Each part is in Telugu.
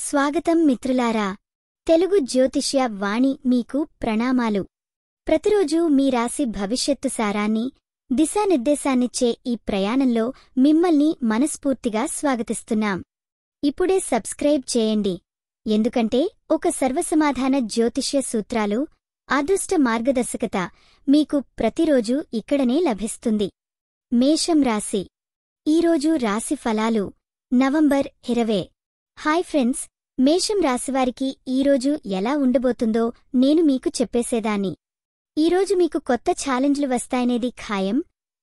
స్వాగతం మిత్రులారా. తెలుగు జ్యోతిష్య వాణి మీకు ప్రణామాలు. ప్రతిరోజూ మీ రాశి భవిష్యత్తు సారాన్ని, దిశానిర్దేశాన్నిచ్చే ఈ ప్రయాణంలో మిమ్మల్ని మనస్ఫూర్తిగా స్వాగతిస్తున్నాం. ఇప్పుడే సబ్స్క్రైబ్ చేయండి, ఎందుకంటే ఒక సర్వసమాధాన జ్యోతిష్య సూత్రాలు, అదృష్ట మార్గదర్శకత మీకు ప్రతిరోజూ ఇక్కడనే లభిస్తుంది. మేషం రాశి. ఈరోజు రాశి ఫలాలు నవంబర్ 20. హాయ్ ఫ్రెండ్స్, మేషం రాశివారికి ఈరోజు ఎలా ఉండబోతుందో నేను మీకు చెప్పేసేదాన్ని. ఈరోజు మీకు కొత్త ఛాలెంజ్లు వస్తాయనేది ఖాయం,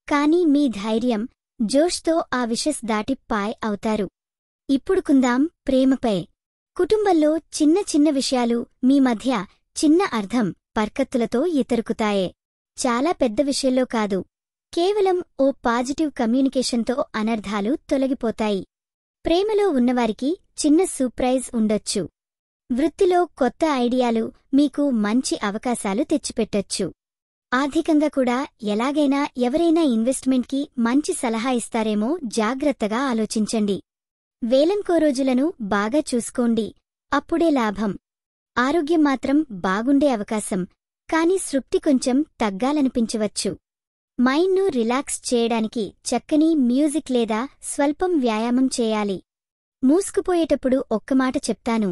కానీ మీ ధైర్యం, జోష్తో ఆ విషస్ దాటి పాయ్ అవుతారు. ఇప్పుడు కుందాం ప్రేమపై. కుటుంబంలో చిన్న చిన్న విషయాలు మీ మధ్య చిన్న అర్థం పర్కత్తులతో ఇతరుకుతాయే. చాలా పెద్ద విషయంలో కాదు, కేవలం ఓ పాజిటివ్ కమ్యూనికేషన్తో అనర్థాలు తొలగిపోతాయి. ప్రేమలో ఉన్నవారికి చిన్న సర్ప్రైజ్ ఉండొచ్చు. వృత్తిలో కొత్త ఐడియాలు మీకు మంచి అవకాశాలు తెచ్చిపెట్టొచ్చు. ఆర్థికంగా కూడా ఎలాగైనా ఎవరైనా ఇన్వెస్ట్మెంట్కి మంచి సలహా ఇస్తారేమో జాగ్రత్తగా ఆలోచించండి. వేలంకో రోజులను బాగా చూసుకోండి, అప్పుడే లాభం. ఆరోగ్యం మాత్రం బాగుండే అవకాశం, కానీ తృప్తి కొంచెం తగ్గాలనిపించవచ్చు. మైండ్ను రిలాక్స్ చేయడానికి చక్కని మ్యూజిక్ లేదా స్వల్పం వ్యాయామం చేయాలి. మూసుకుపోయేటప్పుడు ఒక్కమాట చెప్తాను,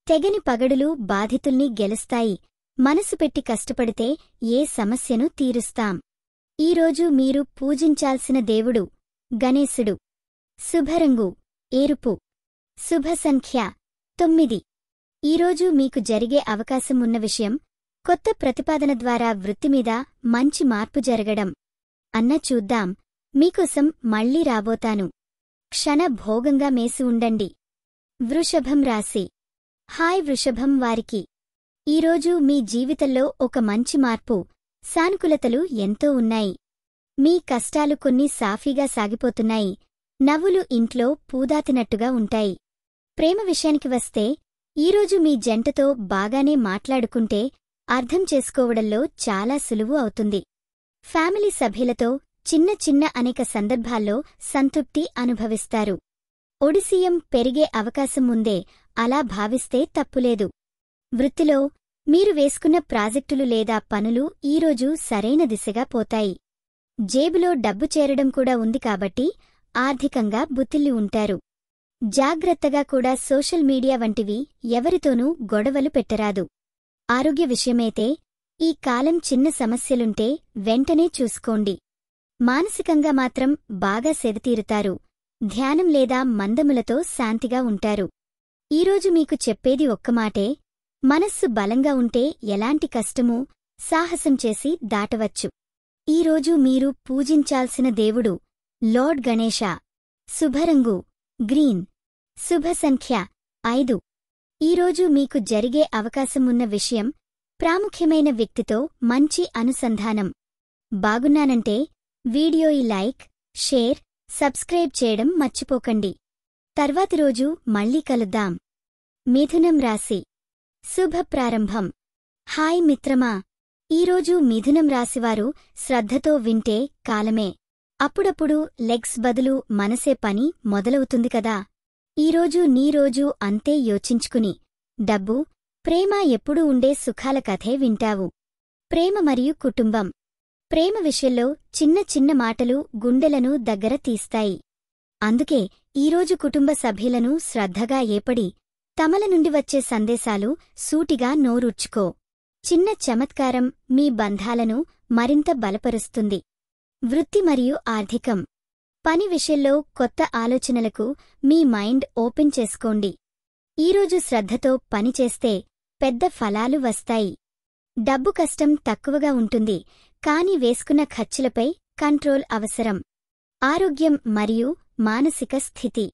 తెగని పగడులు బాధితుల్ని గెలుస్తాయి. మనసు పెట్టి కష్టపడితే ఏ సమస్యను తీరుస్తాం. ఈరోజు మీరు పూజించాల్సిన దేవుడు గణేశుడు. శుభరంగు ఎరుపు. శుభ సంఖ్య 9. ఈరోజు మీకు జరిగే అవకాశం ఉన్న విషయం, కొత్త ప్రతిపాదన ద్వారా వృత్తిమీద మంచి మార్పు జరగడం. చూద్దాం, మీకోసం మళ్లీ రాబోతాను. క్షణ భోగంగా మేసి ఉండండి. వృషభం రాశి. హాయ్ వృషభం వారికి. ఈరోజు మీ జీవితంలో ఒక మంచి మార్పు, సానుకూలతలు ఎంతో ఉన్నాయి. మీ కష్టాలు కొన్ని సాఫీగా సాగిపోతున్నాయి. నవ్వులు ఇంట్లో పూదాతినట్టుగా ఉంటాయి. ప్రేమ విషయానికి వస్తే, ఈరోజు మీ జంటతో బాగానే మాట్లాడుకుంటే అర్థం చేసుకోవడంలో చాలా సులువు అవుతుంది. ఫ్యామిలీ సభ్యులతో చిన్న చిన్న అనేక సందర్భాల్లో సంతృప్తి అనుభవిస్తారు. ఒడిసియం పెరిగే అవకాశం ఉందే, అలా భావిస్తే తప్పులేదు. వృత్తిలో మీరు వేసుకున్న ప్రాజెక్టులు లేదా పనులు ఈరోజు సరైన దిశగా పోతాయి. జేబులో డబ్బు చేరడం కూడా ఉంది కాబట్టి ఆర్థికంగా బుద్ధిల్లి ఉంటారు. జాగ్రత్తగా కూడా సోషల్ మీడియా వంటివి ఎవరితోనూ గొడవలు పెట్టరాదు. ఆరోగ్య విషయమైతే ఈ కాలం చిన్న సమస్యలుంటే వెంటనే చూసుకోండి. మానసికంగా మాత్రం బాగా సెదతీరుతారు. ధ్యానం లేదా మందములతో శాంతిగా ఉంటారు. ఈరోజు మీకు చెప్పేది ఒక్కమాటే, మనస్సు బలంగా ఉంటే ఎలాంటి కష్టమూ సాహసం చేసి దాటవచ్చు. ఈరోజు మీరు పూజించాల్సిన దేవుడు లార్డ్ గణేశ. శుభరంగు గ్రీన్. శుభ సంఖ్య 5. ఈరోజు మీకు జరిగే అవకాశం ఉన్న విషయం, ప్రాముఖ్యమైన వ్యక్తితో మంచి అనుసంధానం. బాగున్నానంటే వీడియోయి లైక్, షేర్, సబ్స్క్రైబ్ చేయడం మర్చిపోకండి. తర్వాతి రోజు మళ్ళీ కలుద్దాం. మిథునం రాశి. శుభ ప్రారంభం. హాయ్ మిత్రమా. ఈరోజు మిథునం రాశివారు శ్రద్ధతో వింటే కాలమే. అప్పుడప్పుడు లెగ్స్ బదులు మనసే పని మొదలవుతుంది కదా. ఈరోజు నీ రోజు అంతే యోచించుకుని, డబ్బు, ప్రేమ ఎప్పుడూ ఉండే సుఖాల కథే వింటావు. ప్రేమ మరియు కుటుంబం. ప్రేమ విషయంలో చిన్న చిన్న మాటలు గుండెలను దగ్గర తీస్తాయి. అందుకే ఈరోజు కుటుంబ సభ్యులను శ్రద్ధగా ఏపడి, తమల నుండి వచ్చే సందేశాలు సూటిగా నోరూర్చుకో. చిన్న చమత్కారం మీ బంధాలను మరింత బలపరుస్తుంది. వృత్తి మరియు ఆర్థికం. పని విషయంలో కొత్త ఆలోచనలకు మీ మైండ్ ఓపెన్ చేసుకోండి. ఈరోజు శ్రద్ధతో పనిచేస్తే పెద్ద ఫలాలు వస్తాయి. డబ్బు కష్టం తక్కువగా ఉంటుంది, కానీ వేసుకున్న ఖర్చులపై కంట్రోల్ అవసరం. ఆరోగ్యం మరియు మానసిక స్థితి.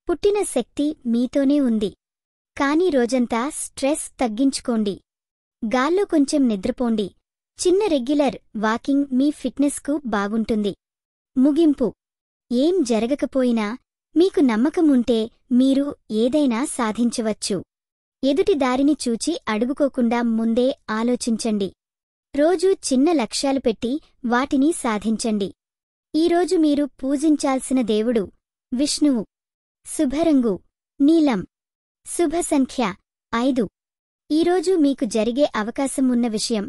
పుట్టిన శక్తి మీతోనే ఉంది, కానీ రోజంతా స్ట్రెస్ తగ్గించుకోండి. గాల్లో కొంచెం నిద్రపోండి. చిన్న రెగ్యులర్ వాకింగ్ మీ ఫిట్నెస్కు బాగుంటుంది. ముగింపు. ఏం జరగకపోయినా మీకు నమ్మకం ఉంటే మీరు ఏదైనా సాధించవచ్చు. ఎదుటి దారిని చూచి అడుగుకోకుండా ముందే ఆలోచించండి. రోజూ చిన్న లక్ష్యాలు పెట్టి వాటిని సాధించండి. ఈరోజు మీరు పూజించాల్సిన దేవుడు విష్ణువు. శుభరంగు నీలం. శుభ సంఖ్య 5. ఈరోజు మీకు జరిగే అవకాశం ఉన్న విషయం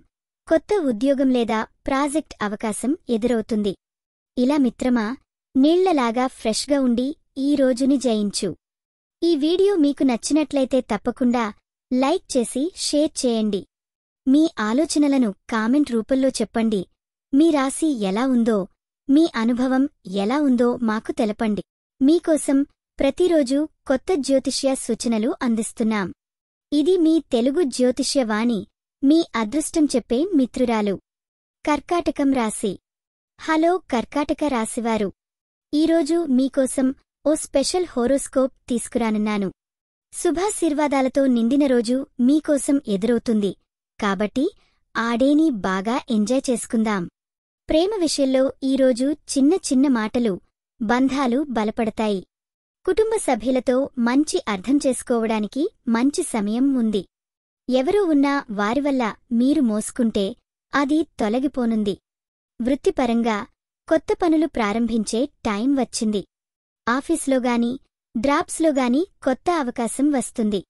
కొత్త ఉద్యోగం లేదా ప్రాజెక్ట్ అవకాశం ఎదురవుతుంది. ఇలా మిత్రమా, నీళ్లలాగా ఫ్రెష్గా ఉండి ఈ రోజుని జయించు. ఈ వీడియో మీకు నచ్చినట్లయితే తప్పకుండా లైక్ చేసి షేర్ చేయండి. మీ ఆలోచనలను కామెంట్ రూపంలో చెప్పండి. మీ రాశి ఎలా ఉందో, మీ అనుభవం ఎలా ఉందో మాకు తెలపండి. మీకోసం ప్రతిరోజు కొత్త జ్యోతిష్య సూచనలు అందిస్తున్నాం. ఇది మీ తెలుగు జ్యోతిష్య వాణి, మీ అదృష్టం చెప్పే మిత్రురాలు. కర్కాటకం రాశి. హలో కర్కాటక రాశివారు, ఈరోజు మీకోసం ఓ స్పెషల్ హోరోస్కోప్ తీసుకురానున్నాను. శుభాశీర్వాదాలతో నిండిన రోజు మీకోసం ఎదురవుతుంది. కాబట్టి ఆ డేని బాగా ఎంజాయ్ చేసుకుందాం. ప్రేమ విషయంలో ఈరోజు చిన్న చిన్న మాటలు బంధాలు బలపడతాయి. కుటుంబ సభ్యులతో మంచి అర్థం చేసుకోవడానికి మంచి సమయం ఉంది. ఎవరూ ఉన్నా వారివల్ల మీరు మోసుకుంటే అది తొలగిపోనుంది. వృత్తిపరంగా కొత్త పనులు ప్రారంభించే టైం వచ్చింది. ఆఫీస్లోగాని డ్రాప్స్లోగాని కొత్త అవకాశం వస్తుంది.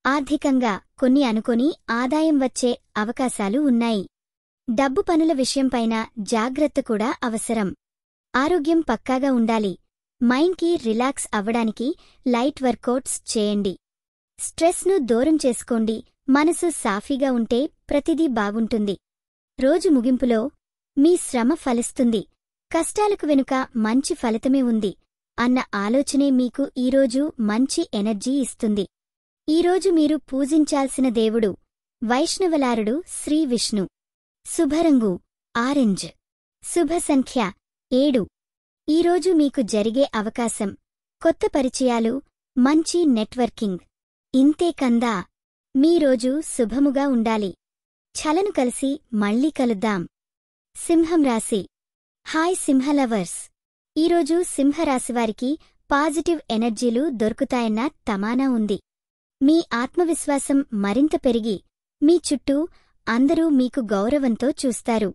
ఆర్థికంగా కొన్ని అనుకొని ఆదాయం వచ్చే అవకాశాలు ఉన్నాయి. డబ్బు పనుల విషయంపైన జాగ్రత్త కూడా అవసరం. ఆరోగ్యం పక్కాగా ఉండాలి. మైండ్కి రిలాక్స్ అవ్వడానికి లైట్ వర్కౌట్స్ చేయండి. స్ట్రెస్ను దూరం చేసుకోండి. మనసు సాఫీగా ఉంటే ప్రతిదీ బాగుంటుంది. రోజు ముగింపులో మీ శ్రమ ఫలిస్తుంది. కష్టాలకు వెనుక మంచి ఫలితమే ఉంది అన్న ఆలోచనే మీకు ఈరోజు మంచి ఎనర్జీ ఇస్తుంది. ఈరోజు మీరు పూజించాల్సిన దేవుడు వైష్ణవలారుడు శ్రీ విష్ణు. శుభరంగు ఆరెంజ్. శుభ సంఖ్య 7. ఈరోజు మీకు జరిగే అవకాశం కొత్త పరిచయాలు, మంచి నెట్వర్కింగ్. ఇంతే కందా, మీ రోజు శుభముగా ఉండాలి. ఛలను కలిసి మళ్ళీ కలుద్దాం. సింహం రాశి. హాయ్ సింహలవర్స్, ఈరోజు సింహరాశివారికి పాజిటివ్ ఎనర్జీలు దొరుకుతాయన్న తమానా ఉంది. మీ ఆత్మవిశ్వాసం మరింత పెరిగి మీ చుట్టూ అందరూ మీకు గౌరవంతో చూస్తారు.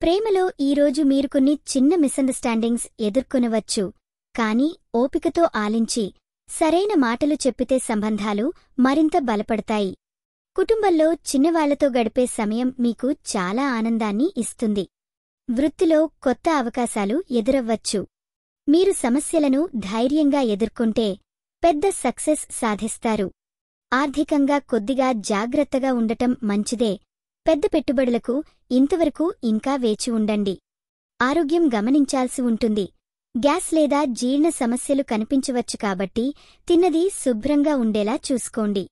ప్రేమలో ఈరోజు మీరు కొన్ని చిన్న మిస్అండర్స్టాండింగ్స్ ఎదుర్కొనవచ్చు. కాని ఓపికతో ఆలించి సరైన మాటలు చెప్పితే సంబంధాలు మరింత బలపడతాయి. కుటుంబంలో చిన్నవాళ్లతో గడిపే సమయం మీకు చాలా ఆనందాన్ని ఇస్తుంది. వృత్తిలో కొత్త అవకాశాలు ఎదురవ్వచ్చు. మీరు సమస్యలను ధైర్యంగా ఎదుర్కొంటే పెద్ద సక్సెస్ సాధిస్తారు. ఆర్థికంగా కొద్దిగా జాగ్రత్తగా ఉండటం మంచిదే. పెద్ద పెట్టుబడులకు ఇంతవరకు ఇంకా వేచి ఉండండి. ఆరోగ్యం గమనించాల్సి ఉంటుంది. గ్యాస్ లేదా జీర్ణ సమస్యలు కనిపించవచ్చు కాబట్టి తిన్నది శుభ్రంగా ఉండేలా చూసుకోండి.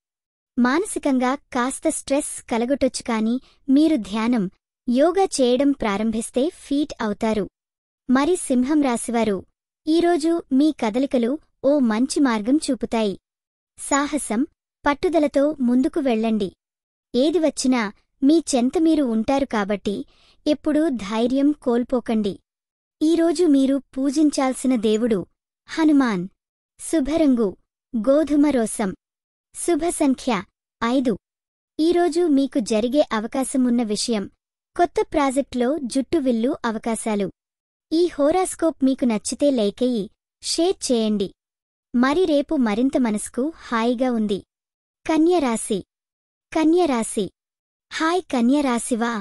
మానసికంగా కాస్త స్ట్రెస్ కలగొట్టొచ్చు కాని మీరు ధ్యానం, యోగా చేయడం ప్రారంభిస్తే ఫీట్ అవుతారు. మరి సింహం రాశివారు, ఈరోజు మీ కదలికలు ఓ మంచి మార్గం చూపుతాయి. సాహసం, పట్టుదలతో ముందుకు వెళ్ళండి. ఏది వచ్చినా మీ చెంత మీరు ఉంటారు కాబట్టి ఎప్పుడూ ధైర్యం కోల్పోకండి. ఈరోజు మీరు పూజించాల్సిన దేవుడు హనుమాన్. శుభరంగు గోధుమ రోసం. శుభ సంఖ్య 5. ఈరోజు మీకు జరిగే అవకాశమున్న విషయం కొత్త ప్రాజెక్టులో జుట్టు విల్లు అవకాశాలు. ఈ హోరాస్కోప్ మీకు నచ్చితే లైకయ్యి షేర్ చేయండి. మరి రేపు మరింత మనసుకు హాయిగా ఉంది. కన్యరాశి. కన్యరాశి. హాయ్ కన్యరాశివా,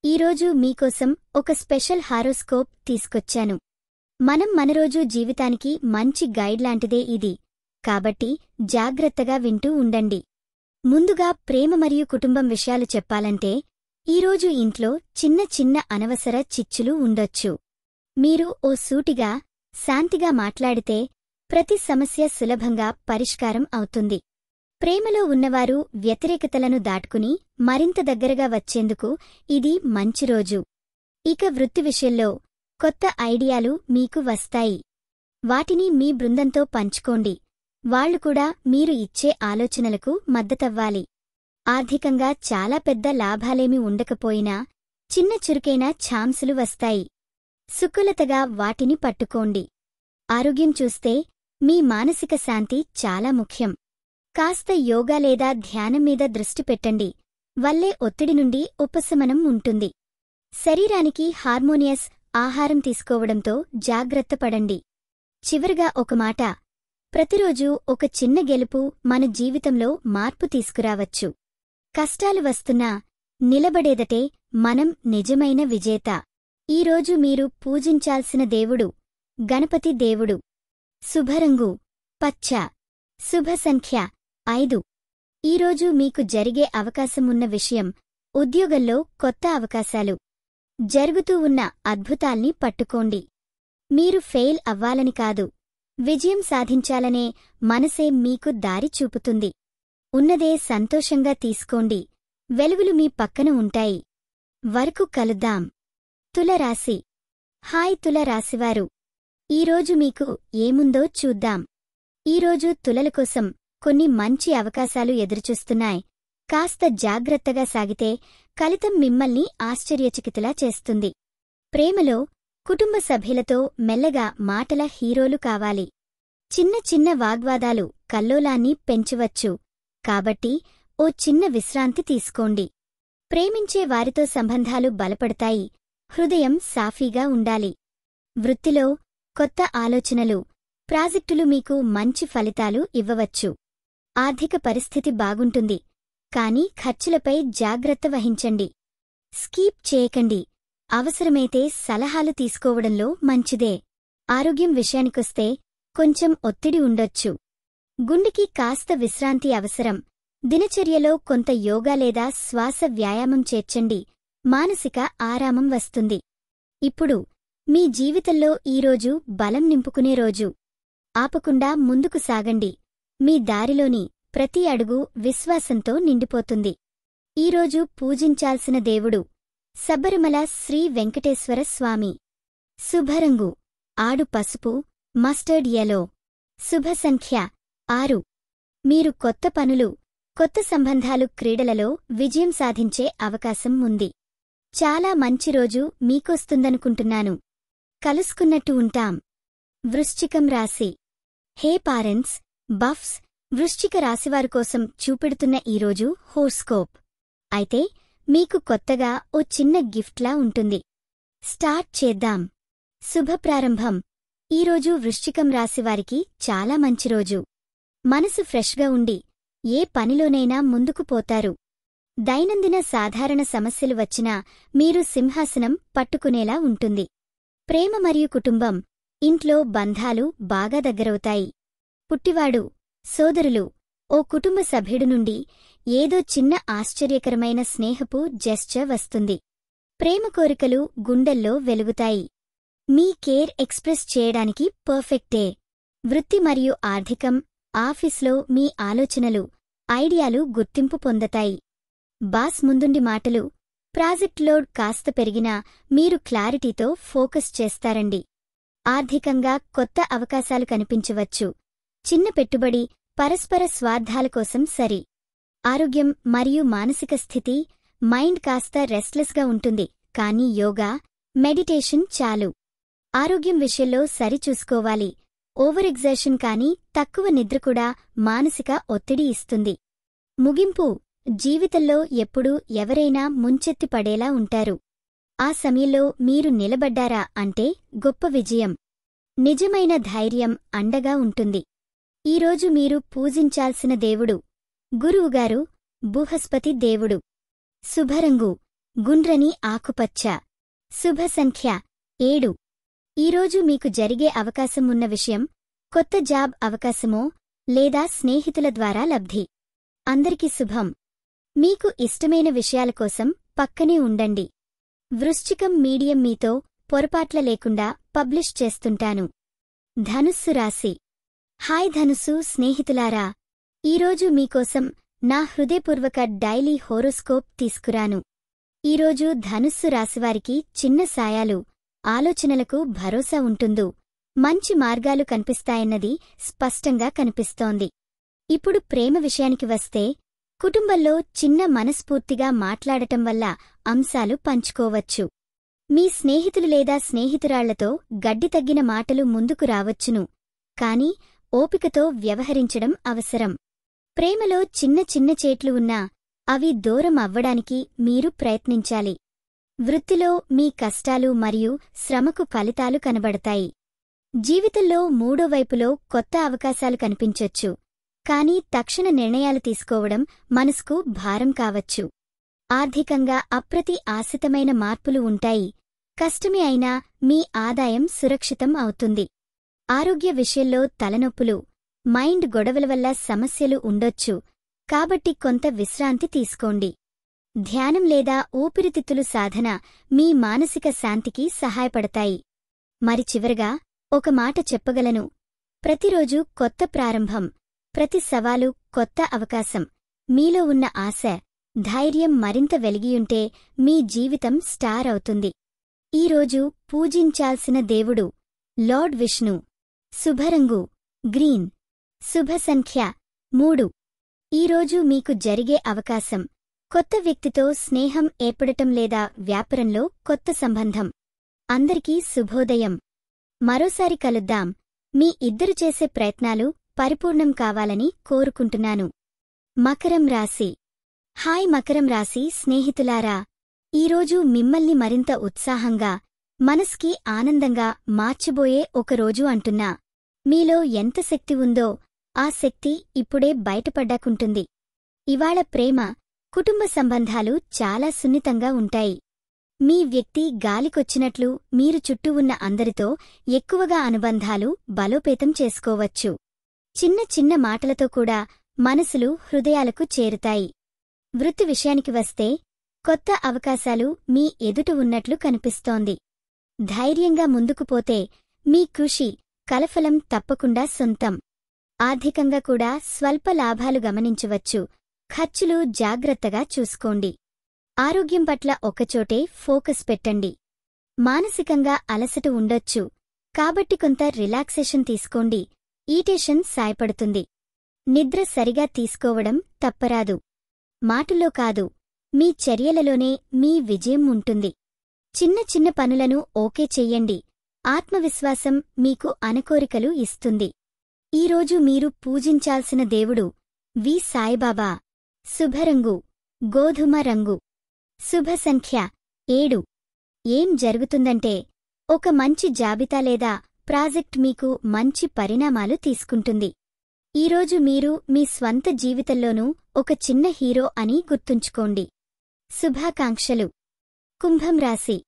ఈరోజు మీకోసం ఒక స్పెషల్ హారోస్కోప్ తీసుకొచ్చాను. మన రోజు జీవితానికి మంచి గైడ్ లాంటిదే ఇది. కాబట్టి జాగ్రత్తగా వింటూ ఉండండి. ముందుగా ప్రేమ మరియు కుటుంబం విషయాలు చెప్పాలంటే ఈరోజు ఇంట్లో చిన్న చిన్న అనవసర చిచ్చులు ఉండొచ్చు. మీరు ఓ సూటిగా, శాంతిగా మాట్లాడితే ప్రతి సమస్య సులభంగా పరిష్కారం అవుతుంది. ప్రేమలో ఉన్నవారు వ్యతిరేకతలను దాటుకుని మరింత దగ్గరగా వచ్చేందుకు ఇది మంచి రోజు. ఇక వృత్తి విషయంలో కొత్త ఐడియాలు మీకు వస్తాయి. వాటిని మీ బృందంతో పంచుకోండి. వాళ్లు కూడా మీరు ఇచ్చే ఆలోచనలకు మద్దతవ్వాలి. ఆర్థికంగా చాలా పెద్ద లాభాలేమీ ఉండకపోయినా చిన్న చురుకైన ఛాన్సులు వస్తాయి. సుకులతగా వాటిని పట్టుకోండి. ఆరోగ్యం చూస్తే మీ మానసిక శాంతి చాలా ముఖ్యం. కాస్త యోగా లేదా ధ్యానం మీద దృష్టి పెట్టండి. వల్లే ఒత్తిడి నుండి ఉపశమనం ఉంటుంది. శరీరానికి హార్మోనియస్ ఆహారం తీసుకోవడంతో జాగ్రత్త పడండి. చివరగా ఒక మాట, ప్రతిరోజూ ఒక చిన్న గెలుపు మన జీవితంలో మార్పు తీసుకురావచ్చు. కష్టాలు వస్తున్నా నిలబడేదటే మనం నిజమైన విజేత. ఈరోజు మీరు పూజించాల్సిన దేవుడు గణపతి దేవుడు. శుభరంగు పచ్చ. శుభ సంఖ్య 5. ఈరోజు మీకు జరిగే అవకాశమున్న విషయం ఉద్యోగంలో కొత్త అవకాశాలు. జరుగుతూ ఉన్న అద్భుతాల్ని పట్టుకోండి. మీరు ఫెయిల్ అవ్వాలని కాదు, విజయం సాధించాలనే మనసే మీకు దారి చూపుతుంది. ఉన్నదే సంతోషంగా తీసుకోండి, వెలుగులు మీ పక్కన ఉంటాయి. వరకు కలుద్దాం. తులరాశి. హాయ్ తులరాశివారు, ఈరోజు మీకు ఏముందో చూద్దాం. ఈరోజు తులల కోసం కొన్ని మంచి అవకాశాలు ఎదురుచూస్తున్నాయి. కాస్త జాగ్రత్తగా సాగితే ఫలితం మిమ్మల్ని ఆశ్చర్యచకితులా చేస్తుంది. ప్రేమలో కుటుంబ సభ్యులతో మెల్లగా మాటల హీరోలు కావాలి. చిన్న చిన్న వాగ్వాదాలు కల్లోలాన్ని పెంచవచ్చు, కాబట్టి ఓ చిన్న విశ్రాంతి తీసుకోండి. ప్రేమించే వారితో సంబంధాలు బలపడతాయి. హృదయం సాఫీగా ఉండాలి. వృత్తిలో కొత్త ఆలోచనలు, ప్రాజెక్టులు మీకు మంచి ఫలితాలు ఇవ్వవచ్చు. ఆర్థిక పరిస్థితి బాగుంటుంది, కానీ ఖర్చులపై జాగ్రత్త వహించండి. స్కీప్ చేయకండి, అవసరమైతే సలహాలు తీసుకోవడంలో మంచిదే. ఆరోగ్యం విషయానికొస్తే కొంచెం ఒత్తిడి ఉండొచ్చు. గుండెకి కాస్త విశ్రాంతి అవసరం. దినచర్యలో కొంత యోగా లేదా శ్వాస వ్యాయామం చేర్చండి, మానసిక ఆరామం వస్తుంది. ఇప్పుడు మీ జీవితంలో ఈరోజు బలం నింపుకునే రోజు. ఆపకుండా ముందుకు సాగండి, మీ దారిలోని ప్రతి అడుగు విశ్వాసంతో నిండిపోతుంది. ఈరోజు పూజించాల్సిన దేవుడు శబరిమల శ్రీ వెంకటేశ్వర స్వామి. శుభరంగు ఆడు పసుపు, మస్టర్డ్ యెలో. శుభ సంఖ్య 6. మీరు కొత్త పనులు, కొత్త సంబంధాలు, క్రీడలలో విజయం సాధించే అవకాశం ఉంది. చాలా మంచి రోజు మీకొస్తుందనుకుంటున్నాను. కలుసుకున్నట్టు ఉంటాం. వృశ్చికం రాశి. హే పారెంట్స్, బఫ్స్, వృశ్చిక రాశివారి కోసం చూపెడుతున్న ఈరోజు హోరోస్కోప్. అయితే మీకు కొత్తగా ఓ చిన్న గిఫ్ట్లా ఉంటుంది. స్టార్ట్ చేద్దాం. శుభప్రారంభం. ఈరోజు వృశ్చికం రాశివారికి చాలా మంచి రోజు. మనసు ఫ్రెష్గా ఉండి ఏ పనిలోనైనా ముందుకు పోతారు. దైనందిన సాధారణ సమస్యలు వచ్చినా మీరు సింహాసనం పట్టుకునేలా ఉంటుంది. ప్రేమ మరియు కుటుంబం, ఇంట్లో బంధాలు బాగా దగ్గరవుతాయి. పుట్టివాడు, సోదరులు, ఓ కుటుంబ సభ్యుడు నుండి ఏదో చిన్న ఆశ్చర్యకరమైన స్నేహపు జెస్చర్ వస్తుంది. ప్రేమ కోరికలు గుండెల్లో వెలుగుతాయి. మీ కేర్ ఎక్స్ప్రెస్ చేయడానికి పర్ఫెక్టే. వృత్తి మరియు ఆర్థికం, ఆఫీస్లో మీ ఆలోచనలు, ఐడియాలు గుర్తింపు పొందతాయి. బాస్ ముందుండి మాటలు, ప్రాజెక్ట్ లోడ్ కాస్త పెరిగినా మీరు క్లారిటీతో ఫోకస్ చేస్తారండి. ఆర్థికంగా కొత్త అవకాశాలు కనిపించవచ్చు. చిన్న పెట్టుబడి, పరస్పర స్వార్థాల కోసం సరి. ఆరోగ్యం మరియు మానసిక స్థితి, మైండ్ కాస్త రెస్ట్లెస్గా ఉంటుంది, కానీ యోగా, మెడిటేషన్ చాలు. ఆరోగ్యం విషయంలో సరిచూసుకోవాలి. ఓవర్ ఎగ్జర్షన్ కానీ తక్కువ నిద్ర కూడా మానసిక ఒత్తిడి ఇస్తుంది. ముగింపు. జీవితంలో ఎప్పుడూ ఎవరైనా ముంచెత్తి పడేలా ఉంటారు. ఆ సమయంలో మీరు నిలబడ్డారా అంటే గొప్ప విజయం. నిజమైన ధైర్యం అండగా ఉంటుంది. ఈరోజు మీరు పూజించాల్సిన దేవుడు గురువుగారు బృహస్పతి దేవుడు. శుభరంగు గుండ్రని ఆకుపచ్చ. శుభ సంఖ్య 7. ఈరోజు మీకు జరిగే అవకాశం ఉన్న విషయం కొత్త జాబ్ అవకాశమో లేదా స్నేహితుల ద్వారా లబ్ధి. అందరికీ శుభం. మీకు ఇష్టమైన విషయాల కోసం పక్కనే ఉండండి. వృశ్చికం మీడియం మీతో పొరపాట్ల లేకుండా పబ్లిష్ చేస్తుంటాను. ధనుస్సు రాశి. హాయ్ ధనుస్సు స్నేహితులారా, ఈరోజు మీకోసం నా హృదయపూర్వక డైలీ హోరోస్కోప్ తీసుకురాను. ఈరోజు ధనుస్సు రాశివారికి చిన్న సాయాలు, ఆలోచనలకు భరోసా ఉంటుందో, మంచి మార్గాలు కనిపిస్తాయన్నది స్పష్టంగా కనిపిస్తోంది. ఇప్పుడు ప్రేమ విషయానికి వస్తే కుటుంబంలో చిన్న మనస్ఫూర్తిగా మాట్లాడటం వల్ల అంశాలు పంచుకోవచ్చు. మీ స్నేహితులు లేదా స్నేహితురాళ్లతో గడ్డి తగ్గిన మాటలు ముందుకు రావచ్చును, కానీ ఓపికతో వ్యవహరించడం అవసరం. ప్రేమలో చిన్న చిన్న చేట్లు ఉన్నా అవి దూరం అవ్వడానికి మీరు ప్రయత్నించాలి. వృత్తిలో మీ కష్టాలు మరియు శ్రమకు ఫలితాలు కనబడతాయి. జీవితంలో మూడో వైపులో కొత్త అవకాశాలు కనిపించొచ్చు, కానీ తక్షణ నిర్ణయాలు తీసుకోవడం మనసుకు భారం కావచ్చు. ఆర్థికంగా ఆశితమైన మార్పులు ఉంటాయి. కష్టమే అయినా మీ ఆదాయం సురక్షితం అవుతుంది. ఆరోగ్య విషయంలో తలనొప్పులు, మైండ్ గొడవల వల్ల సమస్యలు ఉండొచ్చు, కాబట్టి కొంత విశ్రాంతి తీసుకోండి. ధ్యానం లేదా ఊపిరితిత్తులు సాధన మీ మానసిక శాంతికి సహాయపడతాయి. మరి చివరగా ఒక మాట చెప్పగలను. ప్రతిరోజూ కొత్త ప్రారంభం, ప్రతి సవాలు కొత్త అవకాశం. మీలో ఉన్న ఆశ, ధైర్యం మరింత వెలిగియుంటే మీ జీవితం స్టార్ అవుతుంది. ఈరోజు పూజించాల్సిన దేవుడు లార్డ్ విష్ణు. శుభరంగు గ్రీన్. శుభ సంఖ్య 3. ఈరోజు మీకు జరిగే అవకాశం కొత్త వ్యక్తితో స్నేహం ఏర్పడటం లేదా వ్యాపారంలో కొత్త సంబంధం. అందరికీ శుభోదయం. మరోసారి కలుద్దాం. మీ ఇద్దరు చేసే ప్రయత్నాలు పరిపూర్ణం కావాలని కోరుకుంటున్నాను. మకరం రాశి. హాయ్ మకరం రాశి స్నేహితులారా, ఈరోజు మిమ్మల్ని మరింత ఉత్సాహంగా, మనస్కి ఆనందంగా మార్చిబోయే ఒకరోజు అంటున్నా. మీలో ఎంత శక్తి ఉందో ఆ శక్తి ఇప్పుడే బయటపడ్డాకుంటుంది. ఇవాళ ప్రేమ, కుటుంబ సంబంధాలు చాలా సున్నితంగా ఉంటాయి. మీ వ్యక్తి గాలికొచ్చినట్లు మీరు చుట్టూ ఉన్న అందరితో ఎక్కువగా అనుబంధాలు బలోపేతం చేసుకోవచ్చు. చిన్న చిన్న మాటలతో కూడా మనసులు హృదయాలకు చేరుతాయి. వృత్తి విషయానికి వస్తే కొత్త అవకాశాలు మీ ఎదుట ఉన్నట్లు కనిపిస్తోంది. ధైర్యంగా ముందుకు పోతే మీ కృషి కలఫలం తప్పకుండా సొంతం. ఆర్థికంగా కూడా స్వల్ప లాభాలు గమనించవచ్చు. ఖర్చులు జాగ్రత్తగా చూసుకోండి. ఆరోగ్యం పట్ల ఒకచోటే ఫోకస్ పెట్టండి. మానసికంగా అలసట ఉండొచ్చు, కాబట్టి కొంత రిలాక్సేషన్ తీసుకోండి. ఈటేషన్ సాయపడుతుంది. నిద్ర సరిగా తీసుకోవడం తప్పరాదు. మాటల్లో కాదు, మీ చర్యలలోనే మీ విజయం ఉంటుంది. చిన్న చిన్న పనులను ఓకే చెయ్యండి. ఆత్మవిశ్వాసం మీకు అనకోరికలు ఇస్తుంది. ఈరోజు మీరు పూజించాల్సిన దేవుడు వి సాయిబాబా. శుభరంగు గోధుమ రంగు. శుభ సంఖ్య 7. ఏం జరుగుతుందంటే, ఒక మంచి జాబితా లేదా ప్రాజెక్ట్ మీకు మంచి పరిణామాలు తీసుకుంటుంది. ఈరోజు మీరు మీ స్వంత జీవితంలోనూ ఒక చిన్న హీరో అని గుర్తుంచుకోండి. శుభాకాంక్షలు. కుంభం రాశి.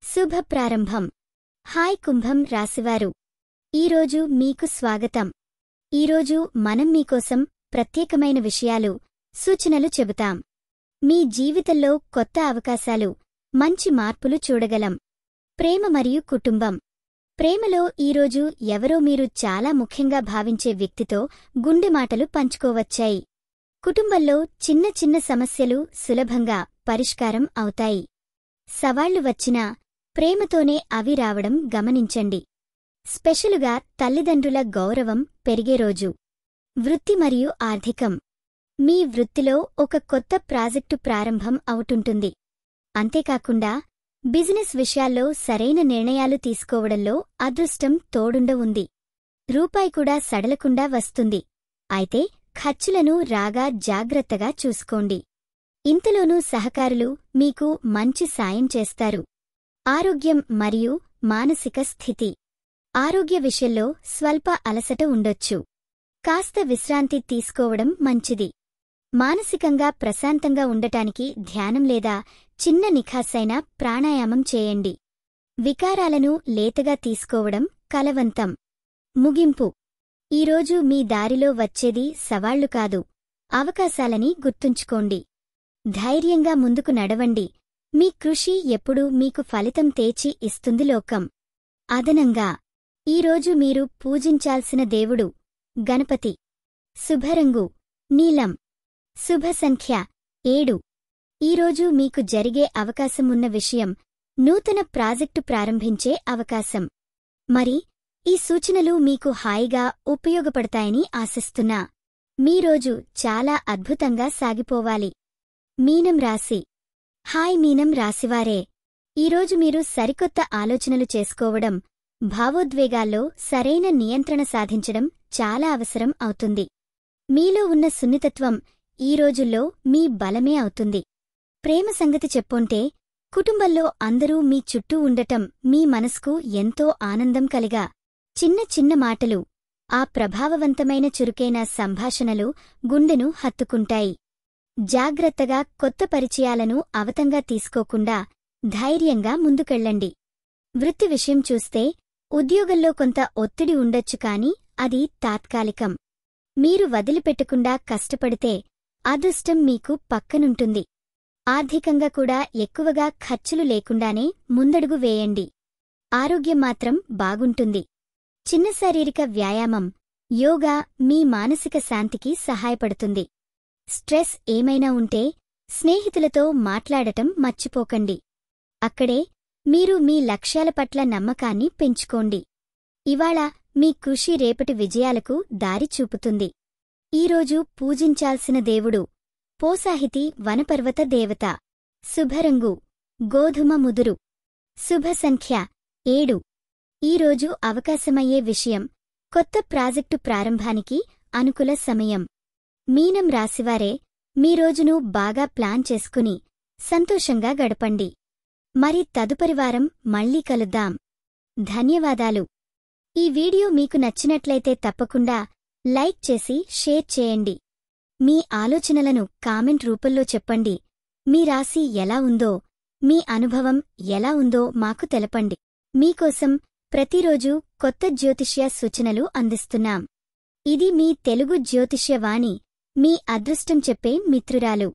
శుభ ప్రారంభం. హాయ్ కుంభం రాశివారు, ఈరోజు మీకు స్వాగతం. ఈరోజు మనం మీకోసం ప్రత్యేకమైన విషయాలు, సూచనలు చెబుతాం. మీ జీవితంలో కొత్త అవకాశాలు, మంచి మార్పులు చూడగలం. ప్రేమ మరియు కుటుంబం. ప్రేమలో ఈరోజు ఎవరో మీరు చాలా ముఖ్యంగా భావించే వ్యక్తితో గుండె మాటలు పంచుకోవచ్చాయి. కుటుంబంలో చిన్న చిన్న సమస్యలు సులభంగా పరిష్కారం అవుతాయి. సవాళ్లు వచ్చినా ప్రేమతోనే అవి రావడం గమనించండి. స్పెషలుగా తల్లిదండ్రుల గౌరవం పెరిగే రోజు. వృత్తి మరియు ఆర్థికం. మీ వృత్తిలో ఒక కొత్త ప్రాజెక్టు ప్రారంభం అవుతుంటుంది. అంతేకాకుండా బిజినెస్ విషయాల్లో సరైన నిర్ణయాలు తీసుకోవడంలో అదృష్టం తోడుండ ఉంది. రూపాయి కూడా సడలకుండా వస్తుంది. అయితే ఖర్చులను రాగా జాగ్రత్తగా చూసుకోండి. ఇంతలోనూ సహకారులు మీకు మంచి సాయం చేస్తారు. ఆరోగ్యం మరియు మానసిక స్థితి. ఆరోగ్య విషయంలో స్వల్ప అలసట ఉండొచ్చు. కాస్త విశ్రాంతి తీసుకోవడం మంచిది. మానసికంగా ప్రశాంతంగా ఉండటానికి ధ్యానం లేదా చిన్న నిఖాసైన ప్రాణాయామం చేయండి. వికారాలను లేతగా తీసుకోవడం కలవంతం. ముగింపు. ఈరోజు మీ దారిలో వచ్చేది సవాళ్లు కాదు, అవకాశాలని గుర్తుంచుకోండి. ధైర్యంగా ముందుకు నడవండి. మీ కృషి ఎప్పుడూ మీకు ఫలితం తెచ్చి ఇస్తుంది. లోకం. అదనంగా ఈరోజు మీరు పూజించాల్సిన దేవుడు గణపతి. శుభరంగు నీలం. శుభ సంఖ్య 7. ఈరోజు మీకు జరిగే అవకాశమున్న విషయం నూతన ప్రాజెక్టు ప్రారంభించే అవకాశం. మరి ఈ సూచనలు మీకు హాయిగా ఉపయోగపడతాయని ఆశిస్తున్నా. మీరోజు చాలా అద్భుతంగా సాగిపోవాలి. మీనం రాశి. హాయ్ మీనం రాశివారే, ఈరోజు మీరు సరికొత్త ఆలోచనలు చేసుకోవడం, భావోద్వేగాల్లో సరైన నియంత్రణ సాధించడం చాలా అవసరం అవుతుంది. మీలో ఉన్న సున్నితత్వం ఈ రోజుల్లో మీ బలమే అవుతుంది. ప్రేమ సంగతి చెప్పొంటే, కుటుంబంలో అందరూ మీ చుట్టూ ఉండటం మీ మనస్కు ఎంతో ఆనందం కలిగా చిన్న చిన్న మాటలు, ఆ ప్రభావవంతమైన చురుకైన సంభాషణలు గుండెను హత్తుకుంటాయి. జాగ్రత్తగా కొత్త పరిచయాలను అవతంగా తీసుకోకుండా ధైర్యంగా ముందుకెళ్ళండి. వృత్తి విషయం చూస్తే ఉద్యోగంలో కొంత ఒత్తిడి ఉండొచ్చు కాని అది తాత్కాలికం. మీరు వదిలిపెట్టకుండా కష్టపడితే అదృష్టం మీకు పక్కనుంటుంది. ఆర్థికంగా కూడా ఎక్కువగా ఖర్చులు లేకుండానే ముందడుగు వేయండి. ఆరోగ్యం మాత్రం బాగుంటుంది. చిన్న శారీరక వ్యాయామం, యోగా మీ మానసిక శాంతికి సహాయపడుతుంది. స్ట్రెస్ ఏమైనా ఉంటే స్నేహితులతో మాట్లాడటం మర్చిపోకండి. అక్కడే మీరు మీ లక్ష్యాల పట్ల నమ్మకాన్ని పెంచుకోండి. ఇవాళ మీ కృషి రేపటి విజయాలకు దారి చూపుతుంది. ఈరోజు పూజించాల్సిన దేవుడు పోసాహితి వనపర్వత దేవత. శుభరంగు గోధుమ ముదురు. శుభ సంఖ్య 7. ఈరోజు అవకాశమయ్యే విషయం కొత్త ప్రాజెక్టు ప్రారంభానికి అనుకూల సమయం. మీనం రాశివారే మీ రోజును బాగా ప్లాన్ చేసుకుని సంతోషంగా గడపండి. మరి తదుపరి వారం మళ్ళీ కలుద్దాం. ధన్యవాదాలు. ఈ వీడియో మీకు నచ్చినట్లయితే తప్పకుండా లైక్ చేసి షేర్ చేయండి. మీ ఆలోచనలను కామెంట్ రూపంలో చెప్పండి. మీ రాశి ఎలా ఉందో, మీ అనుభవం ఎలా ఉందో మాకు తెలపండి. మీకోసం ప్రతిరోజూ కొత్త జ్యోతిష్య సూచనలు అందిస్తున్నాం. ఇది మీ తెలుగు జ్యోతిష్య వాణి, మీ అదృష్టం చెప్పే మిత్రురాలు.